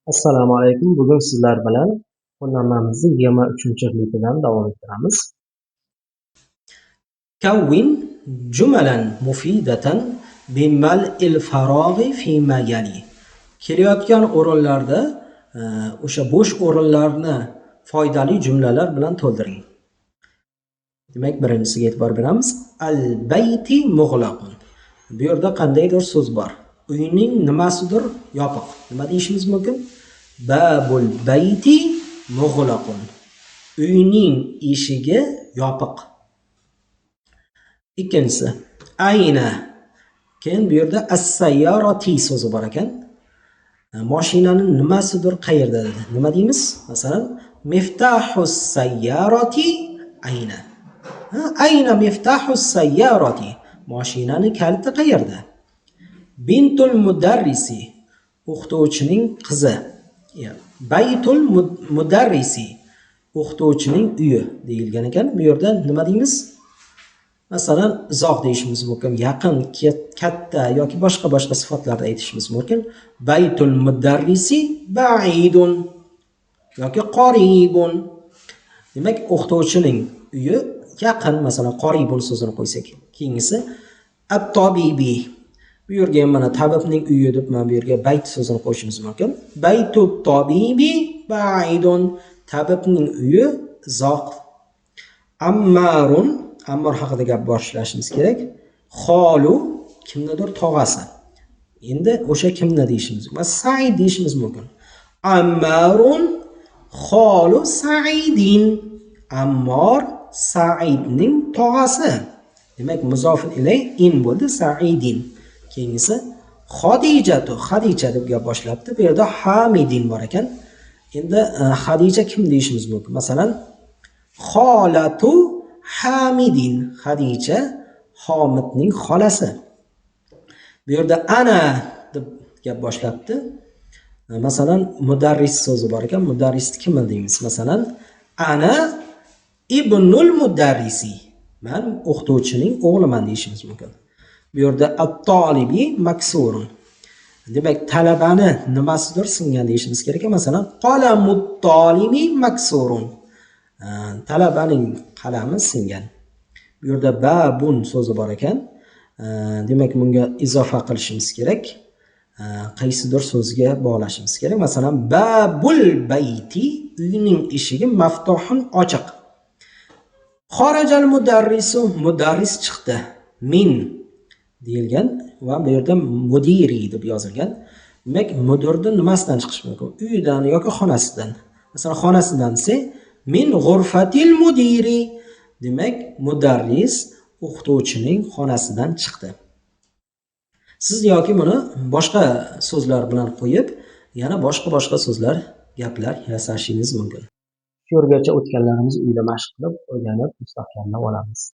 Assalomu alaykum. Bugun sizlar bilan qo'llanmamizni 23-ligidan davom ettiramiz. Kawwin jumalan mufidatan bimal'il farog'i fima yali. Kelayotgan o'rinlarda o'sha bo'sh o'rinlarni foydali jumlalar bilan to'ldiring. Demak, birinchisiga e'tibor beramiz. Al-bayti mughlaqun. Bu yerda qandaydir so'z bor. Uyning nimasidir yopiq. Nima deyishimiz mumkin? Babul bayti mughlaqun. Uyning eshigi yopiq. Ikkinchisi, ayna. Keyin bu yerda as-sayyarati so'zi bor ekan. Mashinaning nimasidir qayerda dedi. Nima deymiz? Masalan, miftahus sayyarati ayna. Ayna miftahus sayyarati. Mashinaning kaliti qayerda? Bintul mudarrisi. O'qituvchining qizi. Baytul mudarrisi. O'qituvchining uyi deyilgan ekan. Bu yerda nima deymiz? Masalan, uzoq deyishimiz mumkin, yaqin, katta yoki boshqa sifatlarda aytishimiz mumkin. Baytul mudarrisi ba'idun yoki qaribun. Demak, o'qituvchining uyi yaqin, masalan, qaribun so'zini qo'ysak. Keyingisi at-tabibi. Bu yerga ham mana tabibning uyi deb mana bu yerga bayt so'zini qo'shishimiz mumkin. Baytut tabibi ba'idun. Tabibning uyi uzoq. Ammarun, Ammar haqida gap boshlashimiz kerak. Xolu kimnidir tog'asi. Endi o'sha kimni deyishimiz va Said deyishimiz mumkin. Ammarun xolu Saidin. Ammor Saidning tog'asi. Demak, muzofin ilay in bo'ldi, Saidin. Keyingisi Xadijatu, Xadija deb gap boshlabdi. Bu yerda Hamidin bor ekan. Endi Xadija kim deyishimiz mumkin? Masalan, Xolatu Hamidin. Xadija Homidning xolasi. Bu yerda ana deb gap boshlabdi. Masalan, mudarris so'zi bor ekan. Mudarrisni kim deymiz? Masalan, ana ibnul mudarrisi. Men o'qituvchining o'g'liman deyishimiz mumkin. Bu yerda at-talibi maksurun. Demak, talabani nimasidir singan deyishimiz kerak. Masalan, qalamut talibi maksurun. Talabaning qalami singan. Bu yerda babun so'zi bor ekan. Demak, bunga izofa qilishimiz kerak. Qaysidir so'zga bog'lashimiz kerak. Masalan, babul bayti, uyning eshigi maftuhun ochiq. Xorajal mudarrisu, mudarris chiqdi. Min deyilgan va bu yerda mudiri deb yozilgan. Demak, mudirni nimasidan chiqish mumkin? Uyidan yoki xonasidan. Masalan, xonasidan desa, min g'urfatil mudiri. Demak, mudarris o'qituvchining xonasidan chiqdi. Siz yoki buni boshqa so'zlar bilan qo'yib, yana boshqa so'zlar, gaplar yasashingiz mumkin. Shu yergacha o'tganlarimiz uyda mashq qilib, o'rganib, mustahkamlab olamiz.